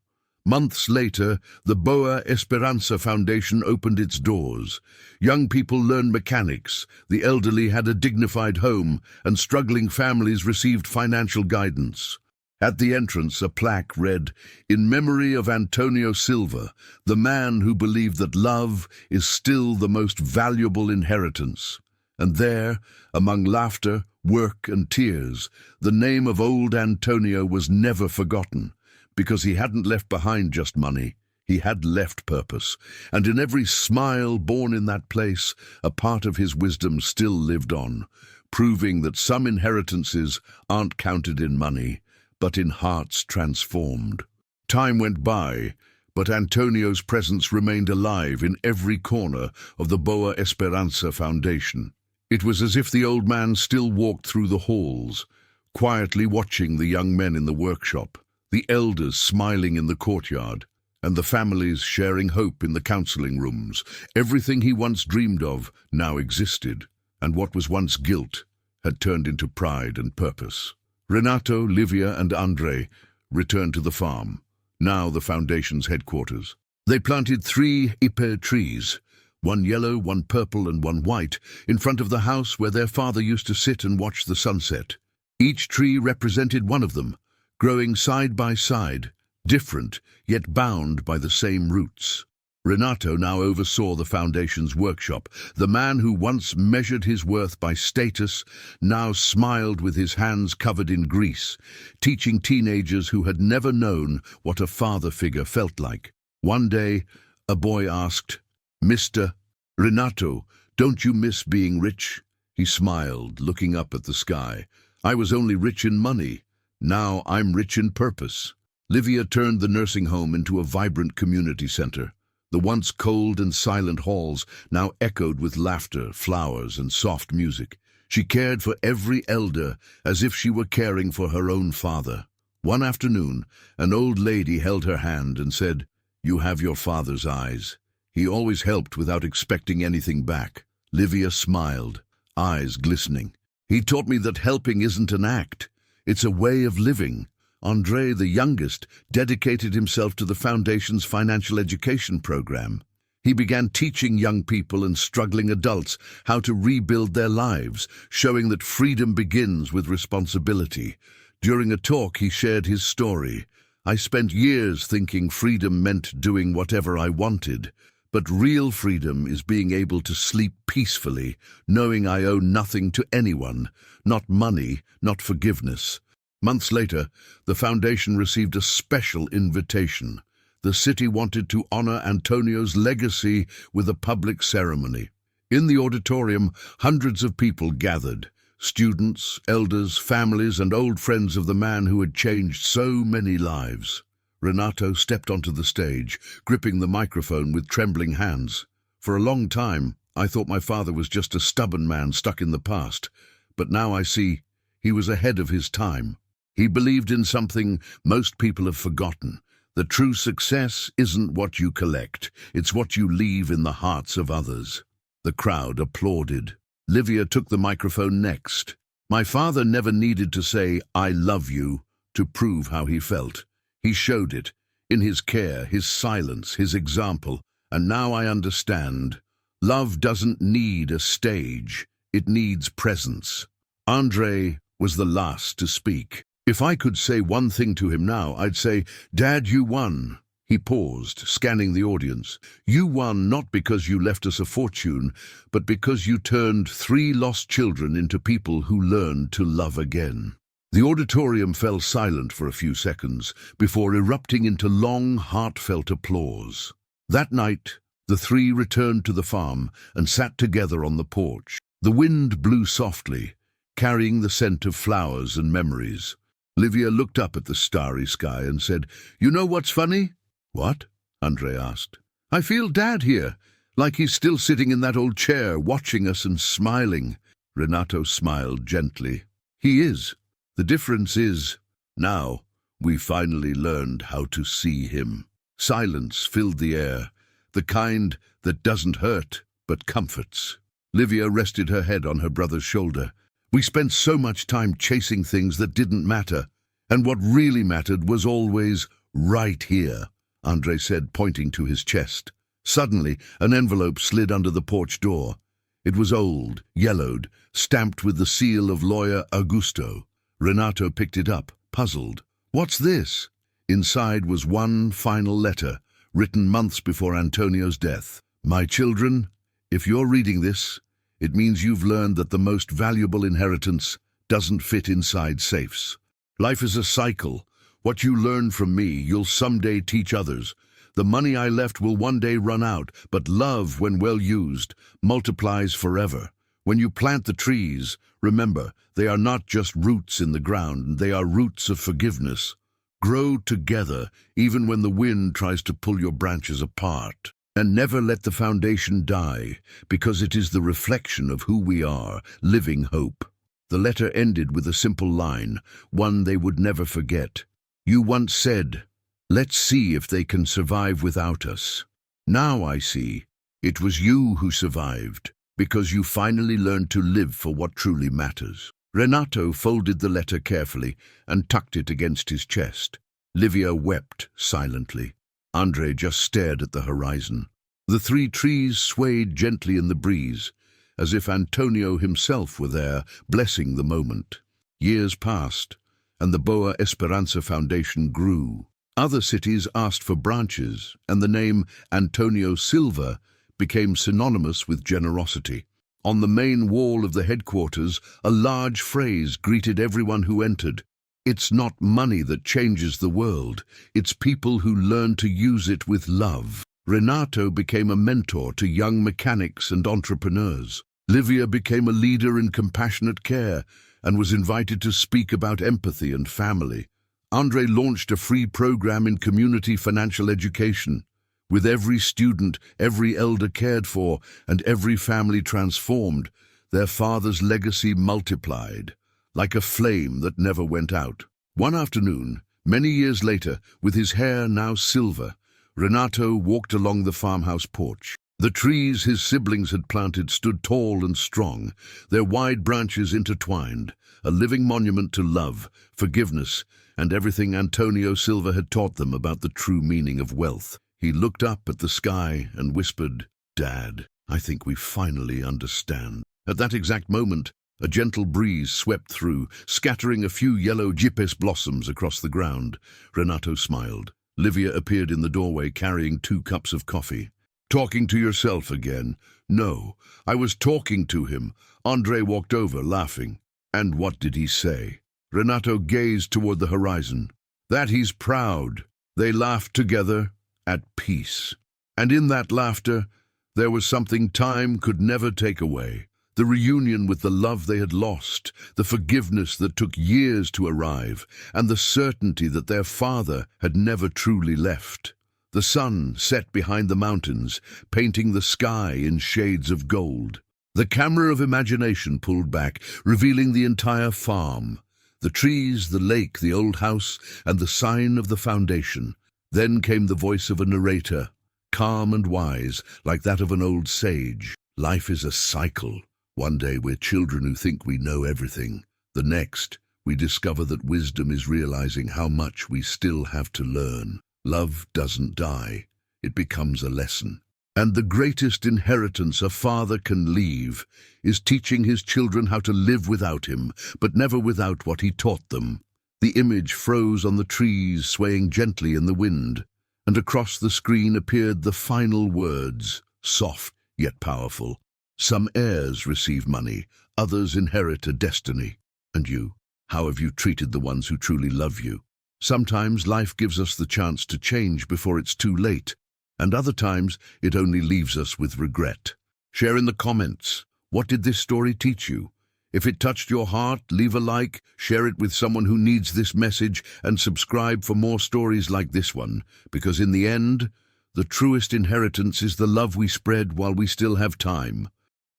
Months later, the Boa Esperança Foundation opened its doors. Young people learned mechanics, the elderly had a dignified home, and struggling families received financial guidance. At the entrance, a plaque read, "In memory of Antonio Silva, the man who believed that love is still the most valuable inheritance." And there, among laughter, work and tears, the name of old Antonio was never forgotten, because he hadn't left behind just money, he had left purpose, and in every smile born in that place, a part of his wisdom still lived on, proving that some inheritances aren't counted in money, but in hearts transformed. Time went by, but Antonio's presence remained alive in every corner of the Boa Esperança Foundation. It was as if the old man still walked through the halls, quietly watching the young men in the workshop, the elders smiling in the courtyard, and the families sharing hope in the counseling rooms. Everything he once dreamed of now existed, and what was once guilt had turned into pride and purpose. Renato, Livia, and Andre returned to the farm, now the foundation's headquarters. They planted 3 ipe trees, one yellow, one purple, and one white, in front of the house where their father used to sit and watch the sunset. Each tree represented one of them, growing side by side, different, yet bound by the same roots. Renato now oversaw the foundation's workshop. The man who once measured his worth by status now smiled with his hands covered in grease, teaching teenagers who had never known what a father figure felt like. One day, a boy asked, "Mr. Renato, don't you miss being rich?" He smiled, looking up at the sky. "I was only rich in money. Now I'm rich in purpose." Livia turned the nursing home into a vibrant community center. The once cold and silent halls now echoed with laughter, flowers, and soft music. She cared for every elder as if she were caring for her own father. One afternoon, an old lady held her hand and said, "You have your father's eyes. He always helped without expecting anything back." Livia smiled, eyes glistening. "He taught me that helping isn't an act. It's a way of living." Andre, the youngest, dedicated himself to the Foundation's financial education program. He began teaching young people and struggling adults how to rebuild their lives, showing that freedom begins with responsibility. During a talk, he shared his story. "I spent years thinking freedom meant doing whatever I wanted. But real freedom is being able to sleep peacefully, knowing I owe nothing to anyone, not money, not forgiveness." Months later, the foundation received a special invitation. The city wanted to honor Antonio's legacy with a public ceremony. In the auditorium, hundreds of people gathered, students, elders, families, and old friends of the man who had changed so many lives. Renato stepped onto the stage, gripping the microphone with trembling hands. "For a long time, I thought my father was just a stubborn man stuck in the past, but now I see he was ahead of his time. He believed in something most people have forgotten. That true success isn't what you collect, it's what you leave in the hearts of others. The crowd applauded. Livia took the microphone next. My father never needed to say, "I love you," to prove how he felt. He showed it, in his care, his silence, his example. And now I understand. Love doesn't need a stage, it needs presence. Andre was the last to speak. If I could say one thing to him now, I'd say, "Dad, you won." He paused, scanning the audience. "You won not because you left us a fortune, but because you turned 3 lost children into people who learned to love again." The auditorium fell silent for a few seconds before erupting into long, heartfelt applause. That night, the 3 returned to the farm and sat together on the porch. The wind blew softly, carrying the scent of flowers and memories. Livia looked up at the starry sky and said, "You know what's funny?" "What?" Andre asked. "I feel Dad here, like he's still sitting in that old chair, watching us and smiling." Renato smiled gently. "He is. The difference is, now we finally learned how to see him." Silence filled the air, the kind that doesn't hurt, but comforts. Livia rested her head on her brother's shoulder. "We spent so much time chasing things that didn't matter, and what really mattered was always right here," Andre said, pointing to his chest. Suddenly, an envelope slid under the porch door. It was old, yellowed, stamped with the seal of lawyer Augusto. Renato picked it up, puzzled. "What's this?" Inside was one final letter, written months before Antonio's death. "My children, if you're reading this, it means you've learned that the most valuable inheritance doesn't fit inside safes. Life is a cycle. What you learn from me, you'll someday teach others. The money I left will one day run out, but love, when well used, multiplies forever. When you plant the trees, remember, they are not just roots in the ground, they are roots of forgiveness. Grow together, even when the wind tries to pull your branches apart. And never let the foundation die, because it is the reflection of who we are, living hope." The letter ended with a simple line, one they would never forget. "You once said, 'Let's see if they can survive without us.' Now I see, it was you who survived, because you finally learned to live for what truly matters." Renato folded the letter carefully and tucked it against his chest. Livia wept silently. Andre just stared at the horizon. The 3 trees swayed gently in the breeze, as if Antonio himself were there, blessing the moment. Years passed, and the Boa Esperanza Foundation grew. Other cities asked for branches, and the name Antonio Silva became synonymous with generosity. On the main wall of the headquarters, a large phrase greeted everyone who entered. "It's not money that changes the world, it's people who learn to use it with love." Renato became a mentor to young mechanics and entrepreneurs. Livia became a leader in compassionate care and was invited to speak about empathy and family. Andre launched a free program in community financial education. With every student, every elder cared for, and every family transformed, their father's legacy multiplied, like a flame that never went out. One afternoon, many years later, with his hair now silver, Renato walked along the farmhouse porch. The trees his siblings had planted stood tall and strong, their wide branches intertwined, a living monument to love, forgiveness, and everything Antonio Silva had taught them about the true meaning of wealth. He looked up at the sky and whispered, "Dad, I think we finally understand." At that exact moment, a gentle breeze swept through, scattering a few yellow gypes blossoms across the ground. Renato smiled. Livia appeared in the doorway carrying 2 cups of coffee. "Talking to yourself again?" "No, I was talking to him." Andre walked over, laughing. "And what did he say?" Renato gazed toward the horizon. "That he's proud." They laughed together, at peace. And in that laughter, there was something time could never take away. The reunion with the love they had lost, the forgiveness that took years to arrive, and the certainty that their father had never truly left. The sun set behind the mountains, painting the sky in shades of gold. The camera of imagination pulled back, revealing the entire farm. The trees, the lake, the old house, and the sign of the foundation. Then came the voice of a narrator, calm and wise, like that of an old sage. Life is a cycle. One day we're children who think we know everything. The next, we discover that wisdom is realizing how much we still have to learn. Love doesn't die. It becomes a lesson. And the greatest inheritance a father can leave is teaching his children how to live without him, but never without what he taught them. The image froze on the trees, swaying gently in the wind, and across the screen appeared the final words, soft yet powerful. Some heirs receive money, others inherit a destiny. And you? How have you treated the ones who truly love you? Sometimes life gives us the chance to change before it's too late, and other times it only leaves us with regret. Share in the comments. What did this story teach you? If it touched your heart, leave a like, share it with someone who needs this message, and subscribe for more stories like this one, because in the end, the truest inheritance is the love we spread while we still have time.